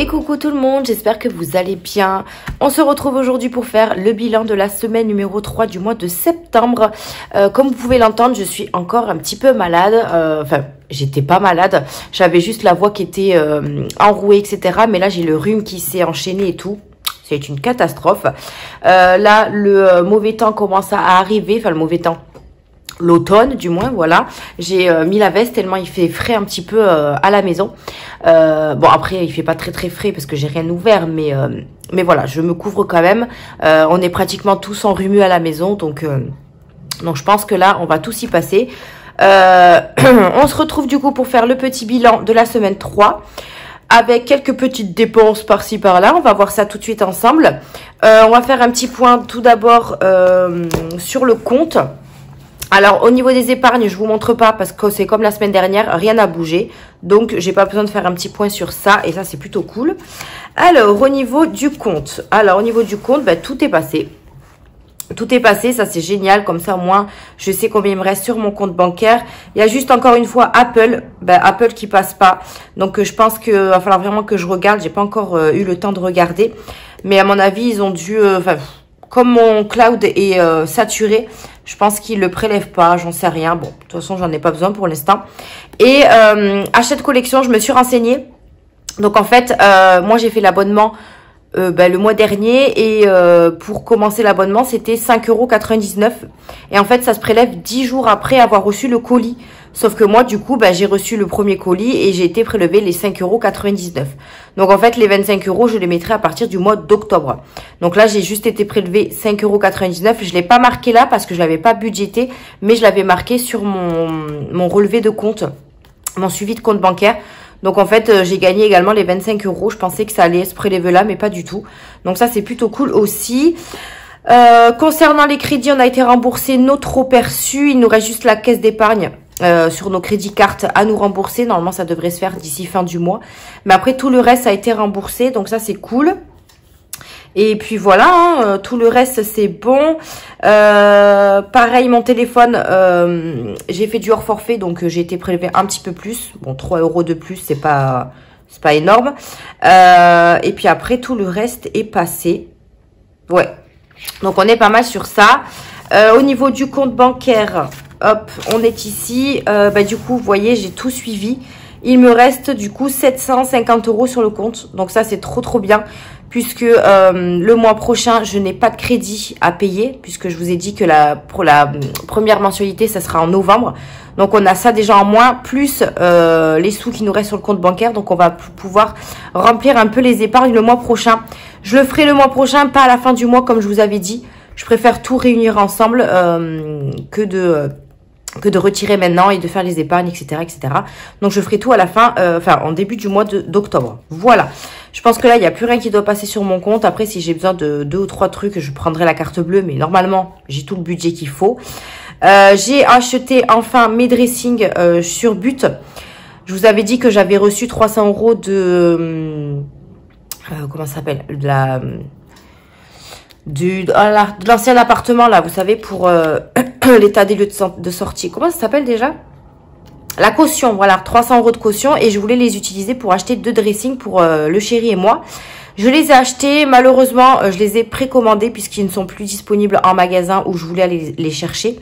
Et coucou tout le monde, j'espère que vous allez bien. On se retrouve aujourd'hui pour faire le bilan de la semaine numéro 3 du mois de septembre. Comme vous pouvez l'entendre, je suis encore un petit peu malade. Enfin, j'étais pas malade. J'avais juste la voix qui était enrouée, etc. Mais là, j'ai le rhume qui s'est enchaîné et tout. C'est une catastrophe. Là, le mauvais temps commence à arriver. Enfin, le mauvais temps. L'automne du moins, voilà. J'ai mis la veste tellement il fait frais un petit peu à la maison. Bon après il fait pas très frais parce que j'ai rien ouvert, mais voilà, je me couvre quand même. On est pratiquement tous enrhumés à la maison, donc je pense que là on va tous y passer. On se retrouve du coup pour faire le petit bilan de la semaine 3. Avec quelques petites dépenses par-ci par-là. On va voir ça tout de suite ensemble. On va faire un petit point tout d'abord sur le compte. Alors, au niveau des épargnes, je vous montre pas parce que c'est comme la semaine dernière, rien n'a bougé. Donc, j'ai pas besoin de faire un petit point sur ça et ça, c'est plutôt cool. Alors, au niveau du compte. Tout est passé. Tout est passé, ça c'est génial. Comme ça, au moins, je sais combien il me reste sur mon compte bancaire. Il y a juste encore une fois Apple. Apple qui passe pas. Donc, je pense qu'il va falloir vraiment que je regarde. J'ai pas encore eu le temps de regarder. Mais à mon avis, ils ont dû... comme mon cloud est saturé, je pense qu'ils le prélèvent pas, j'en sais rien. Bon, de toute façon, j'en ai pas besoin pour l'instant. Et achat de collection, je me suis renseignée. Donc en fait, moi j'ai fait l'abonnement le mois dernier et pour commencer l'abonnement, c'était 5,99 €. Et en fait, ça se prélève 10 jours après avoir reçu le colis. Sauf que moi, du coup, j'ai reçu le premier colis et j'ai été prélevé les 5,99 €. Donc, en fait, les 25 €, je les mettrai à partir du mois d'octobre. Donc là, j'ai juste été prélevé 5,99 €. Je l'ai pas marqué là parce que je l'avais pas budgété, mais je l'avais marqué sur mon relevé de compte, mon suivi de compte bancaire. Donc, en fait, j'ai gagné également les 25 €. Je pensais que ça allait se prélever là, mais pas du tout. Donc, ça, c'est plutôt cool aussi. Concernant les crédits, on a été remboursé nos trop perçus. Il nous reste juste la caisse d'épargne sur nos crédits cartes à nous rembourser. Normalement, ça devrait se faire d'ici fin du mois. Mais après, tout le reste a été remboursé. Donc ça, c'est cool. Et puis voilà, tout le reste, c'est bon. Pareil, mon téléphone, j'ai fait du hors forfait. Donc, j'ai été prélevé un petit peu plus. Bon, 3 € de plus, c'est pas énorme. Et puis après, tout le reste est passé. Ouais. Donc, on est pas mal sur ça. Au niveau du compte bancaire, hop, on est ici. Du coup, vous voyez, j'ai tout suivi. Il me reste du coup 750 € sur le compte. Donc, ça, c'est trop bien. Puisque le mois prochain, je n'ai pas de crédit à payer. Puisque je vous ai dit que pour la première mensualité, ça sera en novembre. Donc, on a ça déjà en moins. Plus les sous qui nous restent sur le compte bancaire. Donc, on va pouvoir remplir un peu les épargnes le mois prochain. Je le ferai le mois prochain, pas à la fin du mois comme je vous avais dit. Je préfère tout réunir ensemble que de retirer maintenant et de faire les épargnes, etc. Donc, je ferai tout à la fin, en début du mois d'octobre. Voilà. Je pense que là, il n'y a plus rien qui doit passer sur mon compte. Après, si j'ai besoin de 2 ou 3 trucs, je prendrai la carte bleue. Mais normalement, j'ai tout le budget qu'il faut. J'ai acheté enfin mes dressings sur But. Je vous avais dit que j'avais reçu 300 € de... comment ça s'appelle, de l'ancien appartement là, vous savez, pour l'état des lieux de sortie. Comment ça s'appelle déjà? La caution, voilà, 300 € de caution. Et je voulais les utiliser pour acheter 2 dressings pour le chéri et moi. Je les ai achetés, malheureusement, je les ai précommandés puisqu'ils ne sont plus disponibles en magasin où je voulais aller les chercher.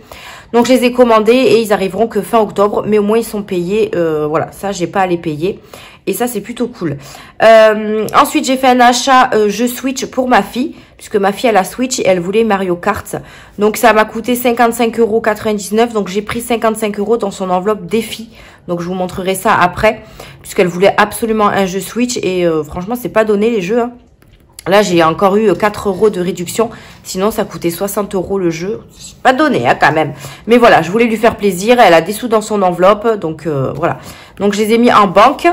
Donc, je les ai commandés et ils arriveront que fin octobre. Mais au moins, ils sont payés. Voilà, ça, j'ai pas à les payer. Et ça, c'est plutôt cool. Ensuite, j'ai fait un achat jeu Switch pour ma fille. Puisque ma fille, elle a Switch et elle voulait Mario Kart. Donc, ça m'a coûté 55,99 €. Donc, j'ai pris 55 € dans son enveloppe défi. Donc, je vous montrerai ça après. Puisqu'elle voulait absolument un jeu Switch. Et franchement, c'est pas donné les jeux. Hein. Là, j'ai encore eu 4 € de réduction. Sinon, ça coûtait 60 € le jeu. C'est pas donné, hein, quand même. Mais voilà, je voulais lui faire plaisir. Elle a des sous dans son enveloppe. Donc, voilà. Donc, je les ai mis en banque.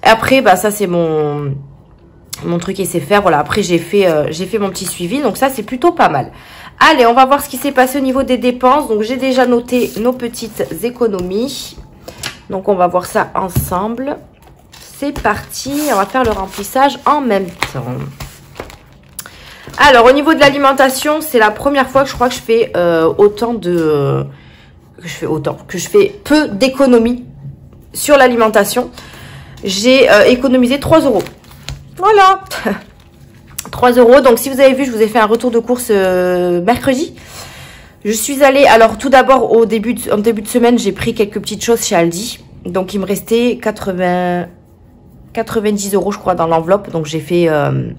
Après, ça, c'est mon truc et c'est faire. Voilà, après, j'ai fait mon petit suivi. Donc, ça, c'est plutôt pas mal. Allez, on va voir ce qui s'est passé au niveau des dépenses. Donc, j'ai déjà noté nos petites économies. Donc, on va voir ça ensemble. C'est parti. On va faire le remplissage en même temps. Alors, au niveau de l'alimentation, c'est la première fois que je crois que je fais que je fais peu d'économies sur l'alimentation. J'ai économisé 3 €. Voilà. 3 euros. Donc, si vous avez vu, je vous ai fait un retour de course mercredi. Je suis allée, alors tout d'abord, en début de semaine, j'ai pris quelques petites choses chez Aldi. Donc, il me restait 90 euros, je crois, dans l'enveloppe. Donc, j'ai fait un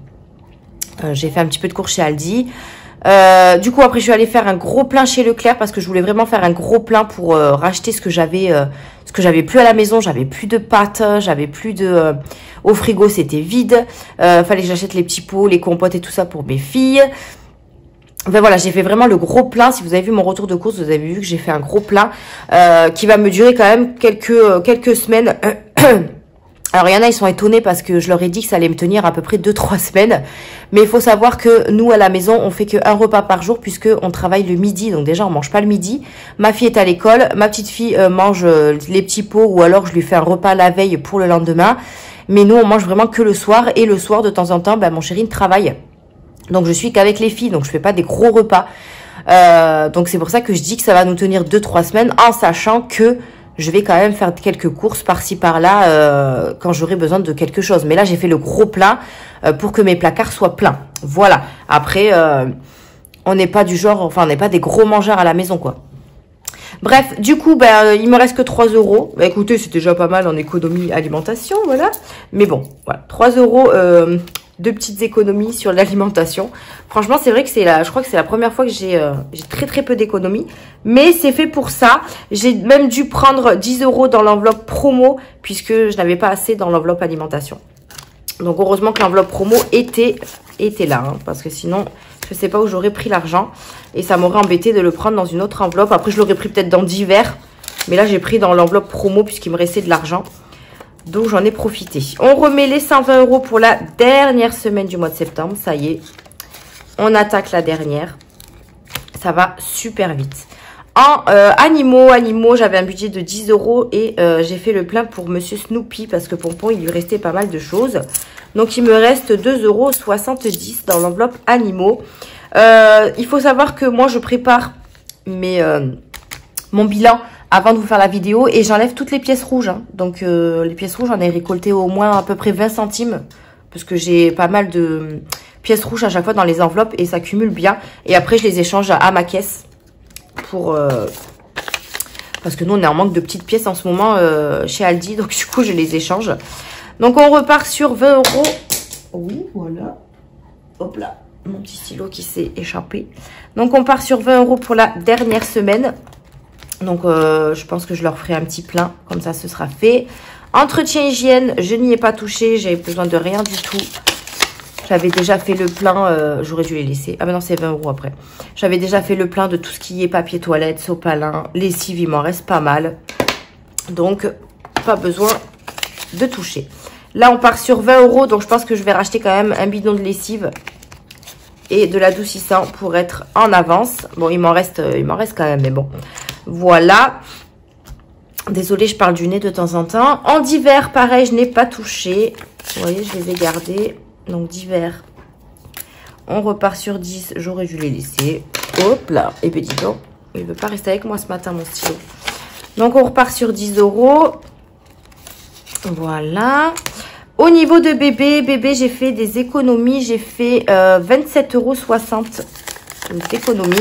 petit peu de course chez Aldi. Du coup, après, je suis allée faire un gros plein chez Leclerc parce que je voulais vraiment faire un gros plein pour racheter ce que j'avais plus à la maison. J'avais plus de pâtes, j'avais plus de... au frigo, c'était vide. Fallait que j'achète les petits pots, les compotes et tout ça pour mes filles. Enfin voilà, j'ai fait vraiment le gros plein. Si vous avez vu mon retour de course, vous avez vu que j'ai fait un gros plein qui va me durer quand même quelques semaines. Alors, il y en a, ils sont étonnés parce que je leur ai dit que ça allait me tenir à peu près 2-3 semaines. Mais il faut savoir que nous, à la maison, on fait qu'un repas par jour puisque on travaille le midi. Donc déjà, on mange pas le midi. Ma fille est à l'école. Ma petite fille mange les petits pots ou alors je lui fais un repas la veille pour le lendemain. Mais nous, on mange vraiment que le soir. Et le soir, de temps en temps, mon chéri travaille. Donc, je suis qu'avec les filles. Donc, je fais pas des gros repas. Donc, c'est pour ça que je dis que ça va nous tenir 2-3 semaines en sachant que je vais quand même faire quelques courses par-ci par-là quand j'aurai besoin de quelque chose. Mais là, j'ai fait le gros plein pour que mes placards soient pleins. Voilà. Après, on n'est pas du genre, enfin, on n'est pas des gros mangeurs à la maison, quoi. Bref, du coup, il me reste que 3 euros. Écoutez, c'est déjà pas mal en économie alimentation, voilà. Mais bon, voilà, 3 euros de petites économies sur l'alimentation. Franchement, c'est vrai que je crois que c'est la première fois que j'ai très peu d'économies. Mais c'est fait pour ça. J'ai même dû prendre 10 euros dans l'enveloppe promo puisque je n'avais pas assez dans l'enveloppe alimentation. Donc, heureusement que l'enveloppe promo était là. Hein, parce que sinon, je ne sais pas où j'aurais pris l'argent. Et ça m'aurait embêté de le prendre dans une autre enveloppe. Après, je l'aurais pris peut-être dans divers. Mais là, j'ai pris dans l'enveloppe promo puisqu'il me restait de l'argent. Donc, j'en ai profité. On remet les 120 euros pour la dernière semaine du mois de septembre. Ça y est. On attaque la dernière. Ça va super vite. En animaux, j'avais un budget de 10 euros et j'ai fait le plein pour Monsieur Snoopy parce que Pompon, il lui restait pas mal de choses. Donc, il me reste 2,70 euros dans l'enveloppe animaux. Il faut savoir que moi, je prépare mon bilan avant de vous faire la vidéo et j'enlève toutes les pièces rouges. Hein. Donc, les pièces rouges, j'en ai récolté au moins à peu près 20 centimes parce que j'ai pas mal de pièces rouges à chaque fois dans les enveloppes et ça cumule bien. Et après, je les échange à ma caisse parce que nous, on est en manque de petites pièces en ce moment chez Aldi. Donc, du coup, je les échange. Donc, on repart sur 20 euros. Oui, voilà. Hop là, mon petit stylo qui s'est échappé. Donc, on part sur 20 euros pour la dernière semaine. Donc, je pense que je leur ferai un petit plein. Comme ça, ce sera fait. Entretien hygiène, je n'y ai pas touché. J'avais besoin de rien du tout. J'avais déjà fait le plein. J'aurais dû les laisser. Ah, mais non, c'est 20 euros après. J'avais déjà fait le plein de tout ce qui est papier toilette, sopalin, lessive. Il m'en reste pas mal. Donc, pas besoin de toucher. Là, on part sur 20 euros. Donc, je pense que je vais racheter quand même un bidon de lessive et de l'adoucissant pour être en avance. Bon, il m'en reste quand même, mais bon. Voilà. Désolée, je parle du nez de temps en temps. En divers, pareil, je n'ai pas touché. Vous voyez, je les ai gardés. Donc, divers. On repart sur 10. J'aurais dû les laisser. Hop là. Et puis, dis donc, il ne veut pas rester avec moi ce matin, mon stylo. Donc, on repart sur 10 euros. Voilà. Au niveau de bébé, j'ai fait des économies. J'ai fait 27,60 euros d'économies.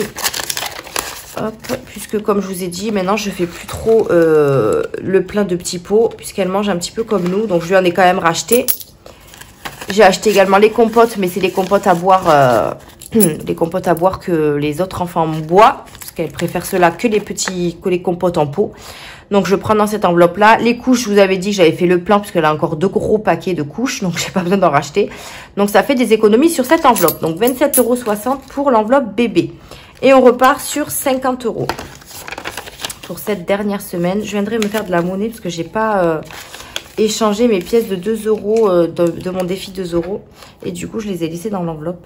Hop, puisque comme je vous ai dit, maintenant je fais plus trop le plein de petits pots, puisqu'elle mange un petit peu comme nous. Donc je lui en ai quand même racheté. J'ai acheté également les compotes, mais c'est les compotes à boire, les compotes à boire que les autres enfants boivent, parce qu'elle préfère cela que les compotes en pot. Donc je prends dans cette enveloppe là. Les couches, je vous avais dit que j'avais fait le plein, puisqu'elle a encore 2 gros paquets de couches, donc j'ai pas besoin d'en racheter. Donc ça fait des économies sur cette enveloppe. Donc 27,60 € pour l'enveloppe bébé. Et on repart sur 50 euros pour cette dernière semaine. Je viendrai me faire de la monnaie parce que j'ai pas échangé mes pièces de 2 euros de mon défi 2 euros. Et du coup, je les ai laissées dans l'enveloppe.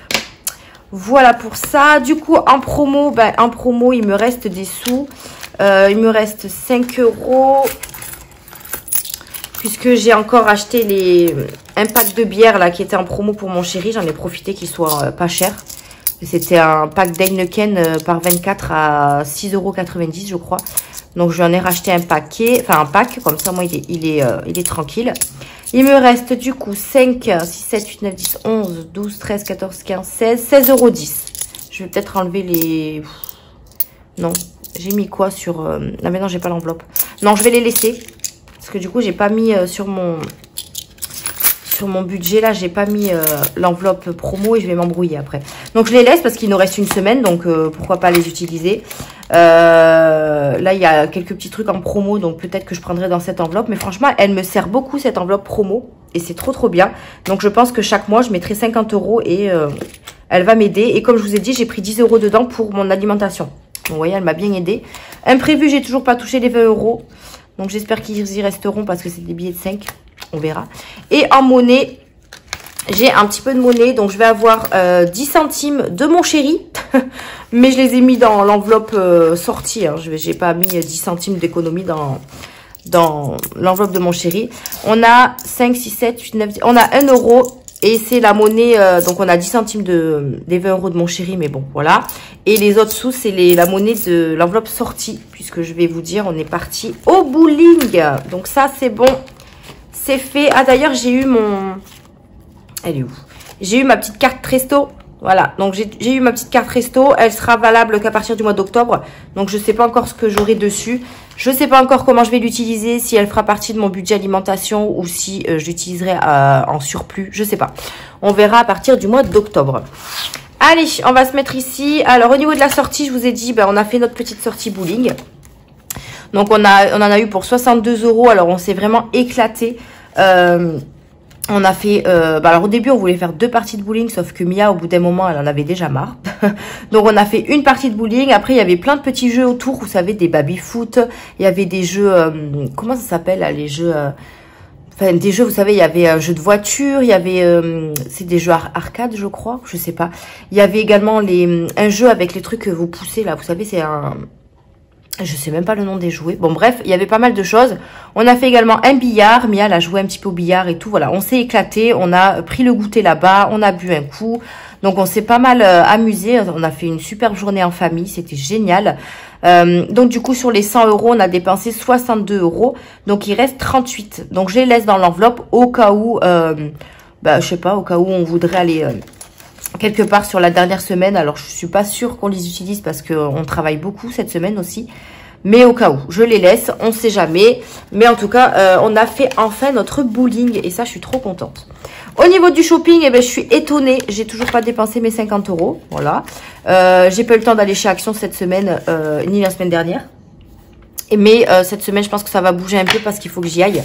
Voilà pour ça. Du coup, en promo, il me reste des sous. Il me reste 5 euros. Puisque j'ai encore acheté un pack de bière là qui était en promo pour mon chéri. J'en ai profité qu'il soit pas cher. C'était un pack d'Heineken par 24 à 6,90 € je crois. Donc je lui en ai racheté un paquet, enfin un pack, comme ça moi il est tranquille. Il me reste du coup 5, 6, 7, 8, 9, 10, 11, 12, 13, 14, 15, 16, 16,10 €. Je vais peut-être enlever les... Non, j'ai mis quoi sur... Ah mais non, j'ai pas l'enveloppe. Non, je vais les laisser. Parce que du coup, j'ai pas mis sur mon budget là, j'ai pas mis l'enveloppe promo et je vais m'embrouiller après. Donc je les laisse parce qu'il nous reste une semaine, donc pourquoi pas les utiliser. Là il y a quelques petits trucs en promo, donc peut-être que je prendrai dans cette enveloppe, mais franchement elle me sert beaucoup cette enveloppe promo et c'est trop bien. Donc je pense que chaque mois je mettrai 50 € et elle va m'aider. Et comme je vous ai dit, j'ai pris 10 € dedans pour mon alimentation. Donc, vous voyez, elle m'a bien aidé. Imprévu, j'ai toujours pas touché les 20 €. Donc j'espère qu'ils y resteront parce que c'est des billets de 5. On verra. Et en monnaie, j'ai un petit peu de monnaie. Donc je vais avoir 10 centimes de mon chéri. Mais je les ai mis dans l'enveloppe sortie. Hein. J'ai pas mis 10 centimes d'économie dans l'enveloppe de mon chéri. On a 5, 6, 7, 8, 9, 10. On a 1 €. Et c'est la monnaie, donc on a 10 centimes des 20 € de mon chéri, mais bon, voilà. Et les autres sous, c'est la monnaie de l'enveloppe sortie, puisque je vais vous dire, on est parti au bowling. Donc ça, c'est bon, c'est fait. Ah d'ailleurs, j'ai eu mon... Elle est où? J'ai eu ma petite carte Resto. Voilà, donc j'ai eu ma petite carte Resto. Elle sera valable qu'à partir du mois d'octobre. Donc je sais pas encore ce que j'aurai dessus. Je sais pas encore comment je vais l'utiliser, si elle fera partie de mon budget alimentation ou si je l'utiliserai en surplus. Je sais pas. On verra à partir du mois d'octobre. Allez, on va se mettre ici. Alors au niveau de la sortie, je vous ai dit, on a fait notre petite sortie bowling. Donc on en a eu pour 62 €. Alors on s'est vraiment éclaté. On a fait, alors au début on voulait faire 2 parties de bowling, sauf que Mia au bout d'un moment elle en avait déjà marre. Donc on a fait une partie de bowling. Après il y avait plein de petits jeux autour, vous savez, des baby foot. Il y avait des jeux, comment ça s'appelle là, les jeux, enfin des jeux, vous savez, il y avait un jeu de voiture, il y avait, c'est des jeux arcade je crois, je sais pas. Il y avait également un jeu avec les trucs que vous poussez là, vous savez, c'est un... Je sais même pas le nom des jouets. Bon, bref, il y avait pas mal de choses. On a fait également un billard. Mia, elle a joué un petit peu au billard et tout. Voilà, on s'est éclaté. On a pris le goûter là-bas. On a bu un coup. Donc, on s'est pas mal amusé. On a fait une superbe journée en famille. C'était génial. Donc, du coup, sur les 100 €, on a dépensé 62 €. Donc, il reste 38. Donc, je les laisse dans l'enveloppe au cas où, je sais pas, au cas où on voudrait aller... quelque part sur la dernière semaine. Alors, je suis pas sûre qu'on les utilise parce qu'on travaille beaucoup cette semaine aussi. Mais au cas où, je les laisse, on sait jamais. Mais en tout cas, on a fait enfin notre bowling. Et ça, je suis trop contente. Au niveau du shopping, je suis étonnée. J'ai toujours pas dépensé mes 50 €. Voilà. J'ai pas eu le temps d'aller chez Action cette semaine, ni la semaine dernière. Mais cette semaine, je pense que ça va bouger un peu parce qu'il faut que j'y aille.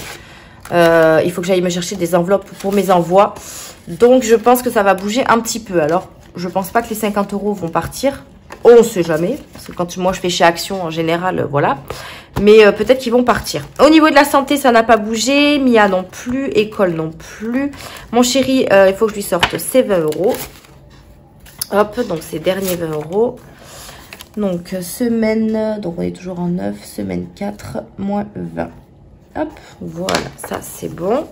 Il faut que j'aille me chercher des enveloppes pour mes envois. Donc, je pense que ça va bouger un petit peu. Alors, je pense pas que les 50 € vont partir. On ne sait jamais. Parce que quand moi, je fais chez Action, en général, voilà. Mais peut-être qu'ils vont partir. Au niveau de la santé, ça n'a pas bougé. Mia non plus. École non plus. Mon chéri, il faut que je lui sorte ses 20 €. Hop, donc ces derniers 20 €. Donc, semaine... Donc, on est toujours en 9. Semaine 4, moins 20. Hop, voilà. Ça, c'est bon.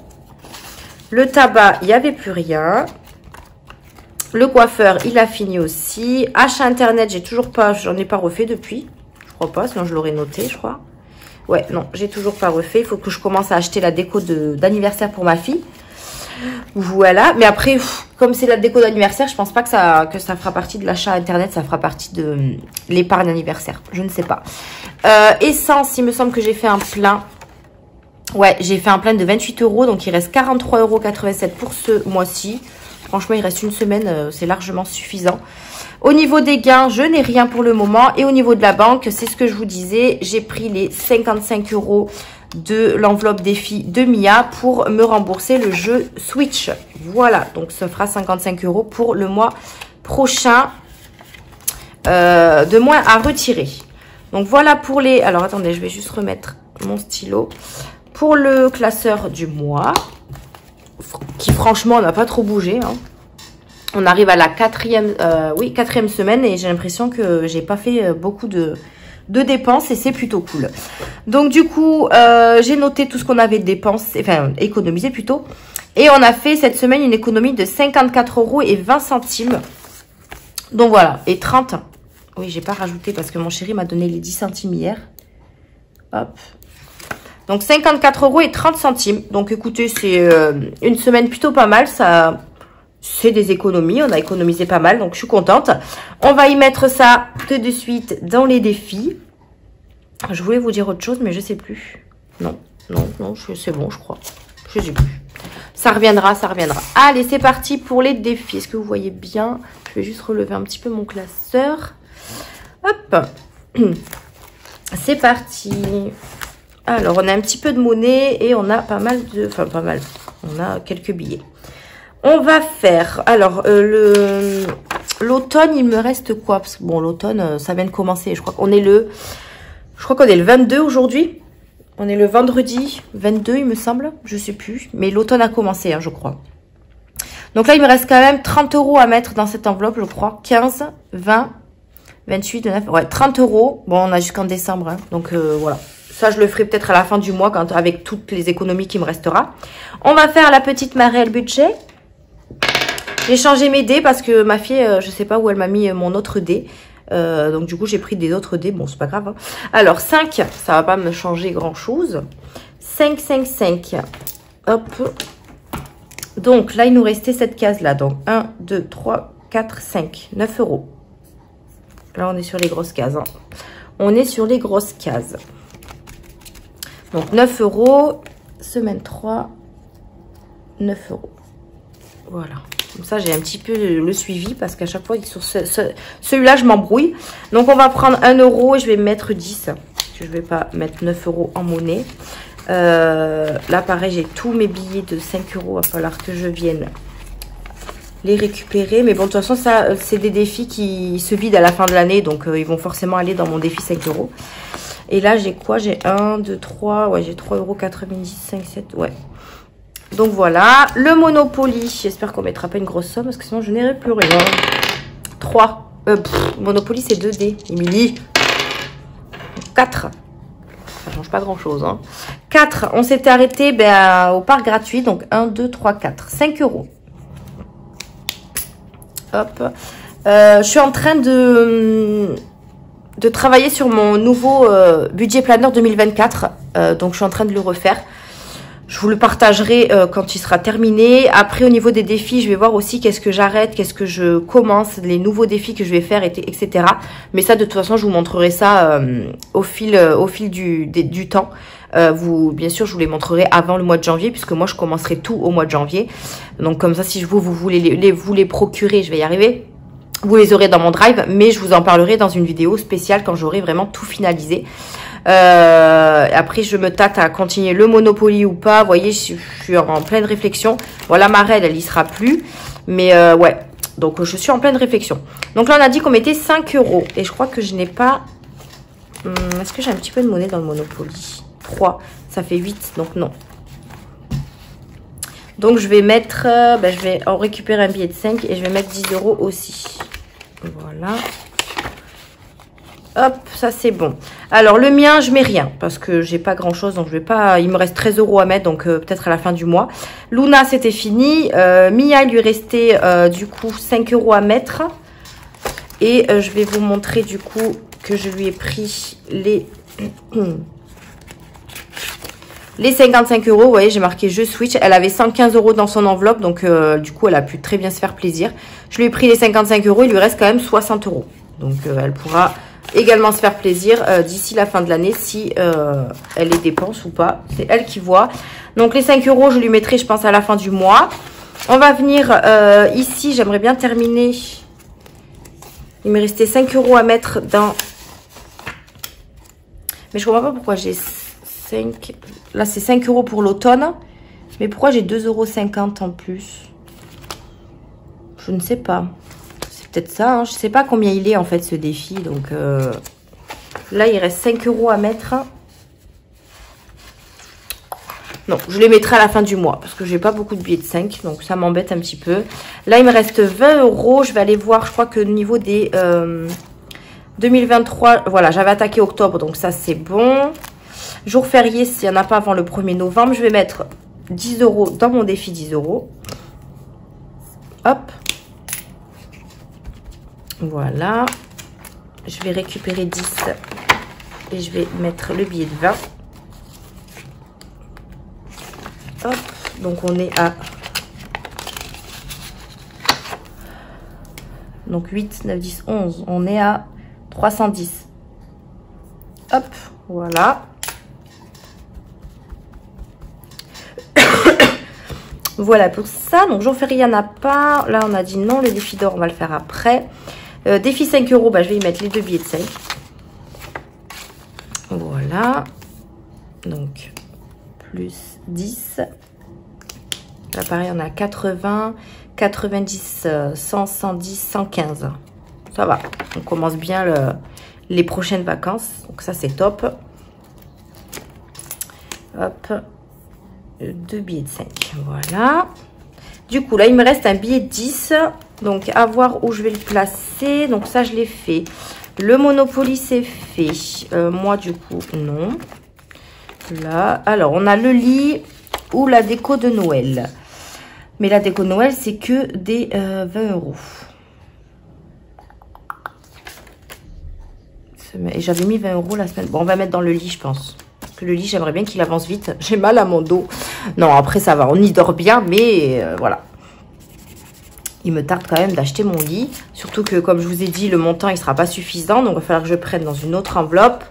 Le tabac, il n'y avait plus rien. Le coiffeur, il a fini aussi. Achat internet, j'ai toujours pas, j'en ai pas refait depuis. Je crois pas, sinon je l'aurais noté, je crois. Ouais, non, j'ai toujours pas refait. Il faut que je commence à acheter la déco d'anniversaire pour ma fille. Voilà. Mais après, comme c'est la déco d'anniversaire, je pense pas que ça fera partie de l'achat internet. Ça fera partie de l'épargne anniversaire. Je ne sais pas. Essence, il me semble que j'ai fait un plein. Ouais, j'ai fait un plein de 28 €, donc il reste 43,87 € pour ce mois-ci. Franchement, il reste une semaine, c'est largement suffisant. Au niveau des gains, je n'ai rien pour le moment. Et au niveau de la banque, c'est ce que je vous disais, j'ai pris les 55 € de l'enveloppe des filles de Mia pour me rembourser le jeu Switch. Voilà, donc ça fera 55 € pour le mois prochain de moins à retirer. Donc voilà pour les... Alors attendez, je vais juste remettre mon stylo. Pour le classeur du mois, qui franchement n'a pas trop bougé. Hein. On arrive à la quatrième semaine et j'ai l'impression que j'ai pas fait beaucoup de dépenses et c'est plutôt cool. Donc du coup, j'ai noté tout ce qu'on avait dépensé, enfin économisé plutôt. Et on a fait cette semaine une économie de 54,20 €. Donc voilà, et 30. Oui, j'ai pas rajouté parce que mon chéri m'a donné les 10 centimes hier. Hop. Donc 54 € et 30 centimes. Donc écoutez, c'est une semaine plutôt pas mal. Ça, c'est des économies. On a économisé pas mal, donc je suis contente. On va y mettre ça tout de suite dans les défis. Je voulais vous dire autre chose, mais je sais plus. Non, c'est bon, je crois. Je sais plus. Ça reviendra, ça reviendra. Allez, c'est parti pour les défis. Est-ce que vous voyez bien? Je vais juste relever un petit peu mon classeur. Hop. C'est parti. Alors, on a un petit peu de monnaie et on a pas mal de... Enfin, pas mal. On a quelques billets. On va faire... Alors, l'automne, il me reste quoi? Parce que bon, l'automne, ça vient de commencer. Je crois qu'on est le... Je crois qu'on est le 22 aujourd'hui. On est le vendredi 22, il me semble. Je sais plus. Mais l'automne a commencé, hein, je crois. Donc là, il me reste quand même 30 € à mettre dans cette enveloppe, je crois. 15, 20, 28, 29... Ouais, 30 €. Bon, on a jusqu'en décembre. Hein, donc, voilà. Ça, je le ferai peut-être à la fin du mois, avec toutes les économies qui me restera. On va faire la petite Marielle budget. J'ai changé mes dés parce que ma fille, je sais pas où elle m'a mis mon autre dé. Donc du coup j'ai pris des autres dés, bon c'est pas grave hein. Alors 5, ça va pas me changer grand chose. 5, 5, 5, hop. Donc là il nous restait cette case là, donc 1, 2, 3, 4, 5, 9 €. Là on est sur les grosses cases hein. On est sur les grosses cases. Donc 9 €, semaine 3, 9 €. Voilà. Comme ça, j'ai un petit peu le suivi parce qu'à chaque fois, sur celui-là, je m'embrouille. Donc, on va prendre 1 € et je vais mettre 10. Parce que je ne vais pas mettre 9 € en monnaie. Là, pareil, j'ai tous mes billets de 5 €. Il va falloir que je vienne les récupérer. Mais bon, de toute façon, ça, c'est des défis qui se vident à la fin de l'année. Donc, ils vont forcément aller dans mon défi 5 €. Et là, j'ai quoi? J'ai 1, 2, 3. Ouais, j'ai 3,90 €, 5, 7. Ouais. Donc voilà, le Monopoly, j'espère qu'on mettra pas une grosse somme parce que sinon je n'irai plus rien. 3. Monopoly c'est 2 dés, Émilie. 4. Ça change pas grand chose. Hein. 4, on s'était arrêté au parc gratuit. Donc 1, 2, 3, 4. 5 €. Hop. Je suis en train de travailler sur mon nouveau budget planner 2024. Donc je suis en train de le refaire. Je vous le partagerai quand il sera terminé. Après, au niveau des défis, je vais voir aussi qu'est-ce que j'arrête, qu'est-ce que je commence, les nouveaux défis que je vais faire, etc. Mais ça, de toute façon, je vous montrerai ça au fil du temps. Bien sûr, je vous les montrerai avant le mois de janvier, puisque moi, je commencerai tout au mois de janvier. Donc, comme ça, si vous voulez vous les procurer, je vais y arriver. Vous les aurez dans mon drive, mais je vous en parlerai dans une vidéo spéciale quand j'aurai vraiment tout finalisé. Après je me tâte à continuer le Monopoly ou pas. Vous voyez, je suis en pleine réflexion. Voilà, Marelle, elle y sera plus. Mais ouais, donc je suis en pleine réflexion. Donc là on a dit qu'on mettait 5 €. Et je crois que je n'ai pas... Est-ce que j'ai un petit peu de monnaie dans le Monopoly? 3, ça fait 8, donc non. Donc je vais mettre... je vais en récupérer un billet de 5 et je vais mettre 10 € aussi. Voilà. Hop, ça c'est bon. Alors le mien, je mets rien parce que j'ai pas grand chose, donc je vais pas. Il me reste 13 € à mettre, donc peut-être à la fin du mois. Luna, c'était fini. Mia, il lui restait du coup 5 € à mettre. Et je vais vous montrer du coup que je lui ai pris les 55 €. Vous voyez, j'ai marqué jeu Switch. Elle avait 115 € dans son enveloppe, donc du coup, elle a pu très bien se faire plaisir. Je lui ai pris les 55 €. Il lui reste quand même 60 €. Donc elle pourra également se faire plaisir d'ici la fin de l'année si elle les dépense ou pas. C'est elle qui voit. Donc les 5 €, je lui mettrai, je pense, à la fin du mois. On va venir ici. J'aimerais bien terminer. Il me restait 5 € à mettre dans... Mais je comprends pas pourquoi j'ai 5... Là, c'est 5 € pour l'automne. Mais pourquoi j'ai 2,50 € en plus? Je ne sais pas. Peut-être ça, hein. Je sais pas combien il est en fait ce défi, donc là il reste 5 € à mettre. Non, je les mettrai à la fin du mois parce que j'ai pas beaucoup de billets de 5, donc ça m'embête un petit peu. Là il me reste 20 €, je vais aller voir, je crois que au niveau des 2023, voilà, j'avais attaqué octobre, donc ça c'est bon. Jour férié, s'il n'y en a pas avant le 1er novembre, je vais mettre 10 € dans mon défi 10 €. Hop. Voilà, je vais récupérer 10 et je vais mettre le billet de 20. Hop, donc on est à... Donc 8, 9, 10, 11. On est à 310. Hop, voilà. Voilà pour ça. Donc j'en fais rien à part. Là, on a dit non. Le défi d'or, on va le faire après. Défi 5 €. Bah, je vais y mettre les deux billets de 5. Voilà. Donc, plus 10. Là, pareil, on a 80, 90, 100, 110, 115. Ça va. On commence bien les prochaines vacances. Donc, ça, c'est top. Hop. 2 billets de 5. Voilà. Du coup, là, il me reste un billet de 10. Donc, à voir où je vais le placer. Donc, ça, je l'ai fait. Le Monopoly, c'est fait. Moi, du coup, non. Là. Alors, on a le lit ou la déco de Noël. Mais la déco de Noël, c'est que des 20 €. Et j'avais mis 20 € la semaine. Bon, on va mettre dans le lit, je pense. Parce que le lit, j'aimerais bien qu'il avance vite. J'ai mal à mon dos. Non, après, ça va. On y dort bien, mais voilà. Il me tarde quand même d'acheter mon lit. Surtout que, comme je vous ai dit, le montant, il ne sera pas suffisant. Donc, il va falloir que je prenne dans une autre enveloppe.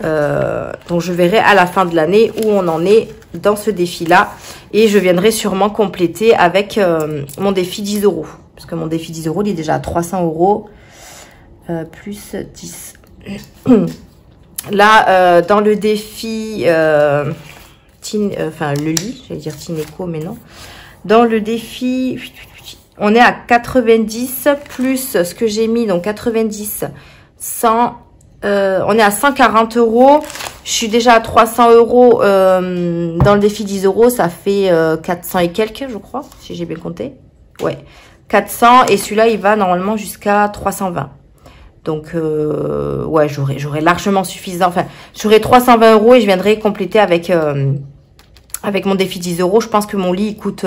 Donc, je verrai à la fin de l'année où on en est dans ce défi-là. Et je viendrai sûrement compléter avec mon défi 10 €. Parce que mon défi 10 €, il est déjà à 300 €. Plus 10. Là, dans le défi... le lit, j'allais dire Tineco, mais non. Dans le défi... On est à 90 plus ce que j'ai mis, donc 90, 100, on est à 140 €. Je suis déjà à 300 € dans le défi 10 €, ça fait 400 et quelques, je crois, si j'ai bien compté. Ouais, 400 et celui-là, il va normalement jusqu'à 320. Donc, ouais, j'aurai largement suffisant. Enfin, j'aurai 320 € et je viendrai compléter avec mon défi 10 €. Je pense que mon lit, il coûte...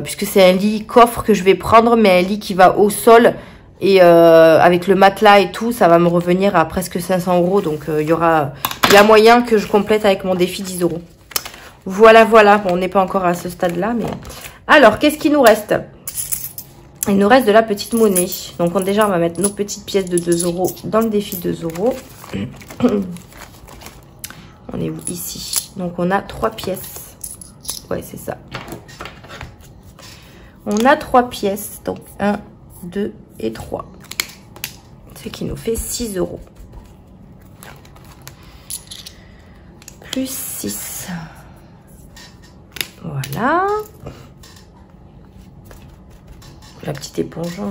puisque c'est un lit coffre que je vais prendre, mais un lit qui va au sol et avec le matelas et tout, ça va me revenir à presque 500 €. Donc il y a moyen que je complète avec mon défi 10 €. Voilà, voilà. Bon, on n'est pas encore à ce stade-là, mais... Alors, qu'est-ce qu'il nous reste? Il nous reste de la petite monnaie. Donc déjà, on va mettre nos petites pièces de 2 € dans le défi 2 €. On est où? Ici. Donc on a 3 pièces. Ouais, c'est ça. On a 3 pièces, donc 1, 2 et 3. Ce qui nous fait 6 €. Plus 6. Voilà. La petite éponge,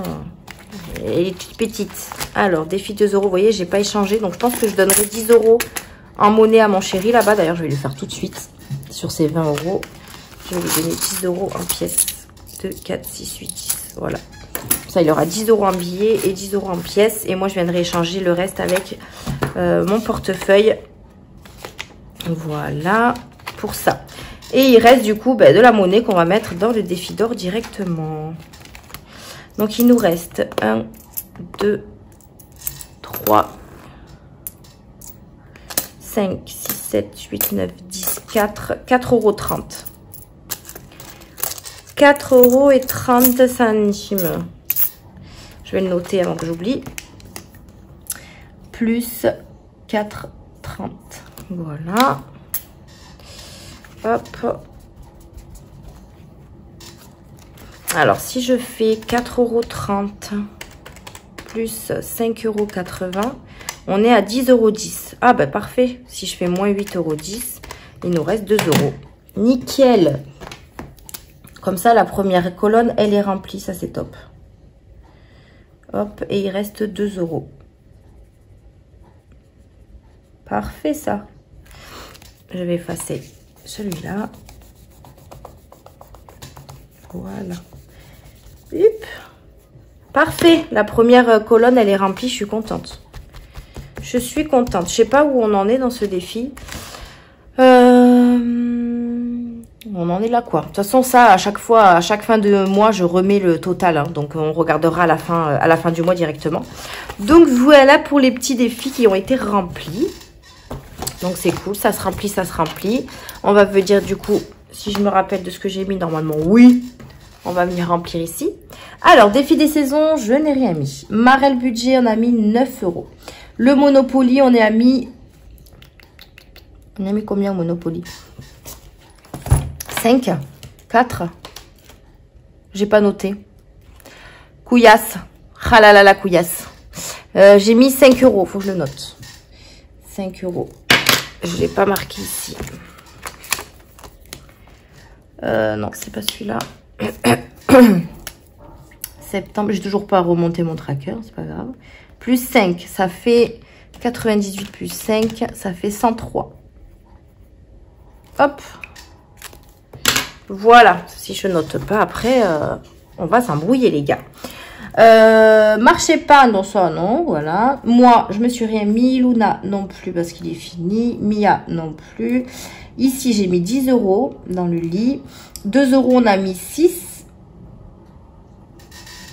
elle est toute petite. Alors, défi 2 €, vous voyez, j'ai pas échangé. Donc, je pense que je donnerai 10 € en monnaie à mon chéri là-bas. D'ailleurs, je vais le faire tout de suite sur ces 20 €. Je vais lui donner 10 € en pièces. 2, 4, 6, 8, 10. Voilà. Ça, il aura 10 € en billets et 10 € en pièces. Et moi, je viendrai échanger le reste avec mon portefeuille. Voilà pour ça. Et il reste du coup de la monnaie qu'on va mettre dans le défi d'or directement. Donc, il nous reste 1, 2, 3, 5, 6, 7, 8, 9, 10, 4,30 €. 4,30 €. Je vais le noter avant que j'oublie. Plus 4,30 €. Voilà. Hop. Alors, si je fais 4,30 € plus 5,80 €, on est à 10,10 €. Ah, ben parfait. Si je fais moins 8,10 €, il nous reste 2 €. Nickel. Comme ça, la première colonne, elle est remplie. Ça, c'est top. Hop, et il reste 2 €. Parfait, ça. Je vais effacer celui-là. Voilà. Hop. Parfait. La première colonne, elle est remplie. Je suis contente. Je suis contente. Je sais pas où on en est dans ce défi. On en est là, quoi. De toute façon, ça, à chaque fois, à chaque fin de mois, je remets le total. Hein. Donc, on regardera à la fin du mois directement. Donc, voilà pour les petits défis qui ont été remplis. Donc, c'est cool. Ça se remplit, ça se remplit. On va venir, du coup, Si je me rappelle de ce que j'ai mis, normalement, oui. On va venir remplir ici. Alors, défi des saisons, je n'ai rien mis. Marelle budget, on a mis 9 €. Le Monopoly, on est à mis... On a mis combien au Monopoly? 5, 4. J'ai pas noté. Couillasse. Ah là là, la couillasse. J'ai mis 5 €. Faut que je le note. 5 €. Je ne l'ai pas marqué ici. Non, c'est pas celui-là. Septembre. J'ai toujours pas remonté mon tracker. C'est pas grave. Plus 5, ça fait 98 plus 5, ça fait 103. Hop. Voilà. Si je note pas, après, on va s'embrouiller, les gars. Marche épargne, bon ça non, voilà. Moi, je me suis rien mis. Luna non plus parce qu'il est fini. Mia non plus. Ici, j'ai mis 10 € dans le lit. 2 €, on a mis 6.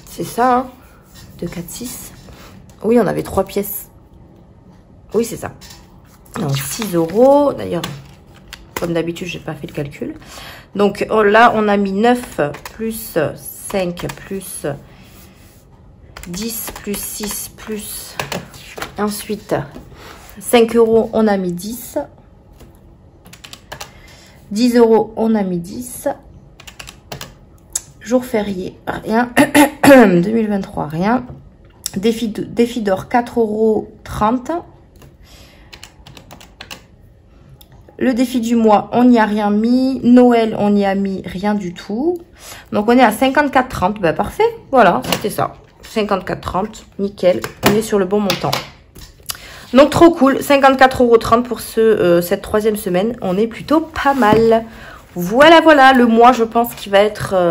C'est ça, hein. 2, 4, 6. Oui, on avait 3 pièces. Oui, c'est ça. Donc, 6 €. D'ailleurs, comme d'habitude, j'ai pas fait le calcul. Donc, oh, là, on a mis 9 plus 5 plus 10 plus 6 plus... Ensuite, 5 €, on a mis 10. 10 €, on a mis 10. Jour férié, rien. 2023, rien. Défi d'or, 4,30 €. Le défi du mois, on n'y a rien mis. Noël, on n'y a mis rien du tout. Donc, on est à 54,30. Ben, parfait. Voilà, c'était ça. 54,30. Nickel. On est sur le bon montant. Donc, trop cool. 54,30 € pour cette 3e semaine. On est plutôt pas mal. Voilà, voilà. Le mois, je pense qu'il va être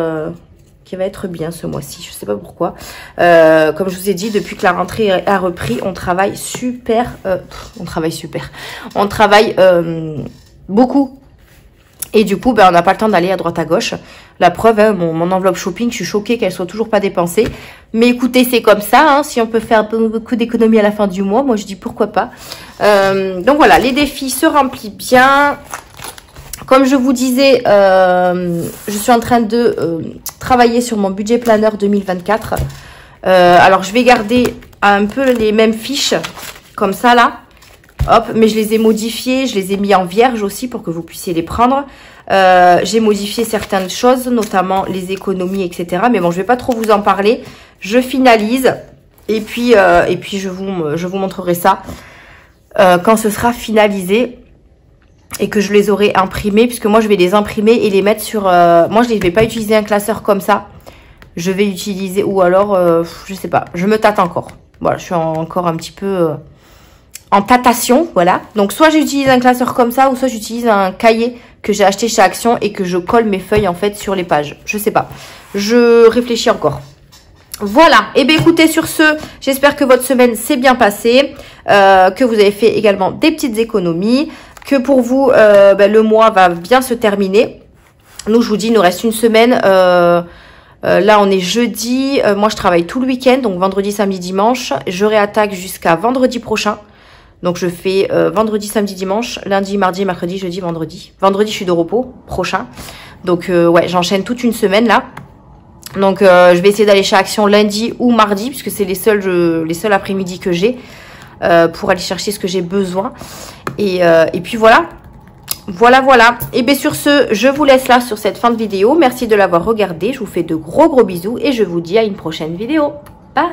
bien ce mois-ci. Je sais pas pourquoi. Comme je vous ai dit, depuis que la rentrée a repris, on travaille super. On travaille beaucoup. Et du coup, ben, on n'a pas le temps d'aller à droite à gauche. La preuve, hein, mon enveloppe shopping, je suis choquée qu'elle soit toujours pas dépensée. Mais écoutez, c'est comme ça. Hein, si on peut faire beaucoup d'économies à la fin du mois, moi je dis pourquoi pas. Donc voilà, les défis se remplissent bien. Comme je vous disais, je suis en train de travailler sur mon budget planner 2024. Alors, je vais garder un peu les mêmes fiches, comme ça, là. Hop, mais je les ai modifiées, je les ai mis en vierge aussi pour que vous puissiez les prendre. J'ai modifié certaines choses, notamment les économies, etc. Mais bon, je vais pas trop vous en parler. Je finalise et puis je vous montrerai ça quand ce sera finalisé. Et que je les aurai imprimés, puisque moi je vais les imprimer et les mettre sur... moi je ne vais pas utiliser un classeur comme ça. Je vais utiliser... Ou alors, je sais pas, je me tâte encore. Voilà, je suis encore un petit peu en tâtation, voilà. Donc soit j'utilise un classeur comme ça, ou soit j'utilise un cahier que j'ai acheté chez Action et que je colle mes feuilles en fait sur les pages. Je sais pas, je réfléchis encore. Voilà, et bien écoutez, sur ce, j'espère que votre semaine s'est bien passée, que vous avez fait également des petites économies, que pour vous, le mois va bien se terminer. Nous, je vous dis, il nous reste une semaine. Là, on est jeudi. Moi, je travaille tout le week-end, donc vendredi, samedi, dimanche. Je réattaque jusqu'à vendredi prochain. Donc, je fais vendredi, samedi, dimanche, lundi, mardi, mercredi, jeudi, vendredi. Vendredi, je suis de repos prochain. Donc, ouais, j'enchaîne toute une semaine là. Donc, je vais essayer d'aller chez Action lundi ou mardi, puisque c'est les seuls après-midi que j'ai pour aller chercher ce que j'ai besoin. Et puis voilà. Voilà. Et bien sur ce, je vous laisse là sur cette fin de vidéo. Merci de l'avoir regardé. Je vous fais de gros bisous et je vous dis à une prochaine vidéo. Bye!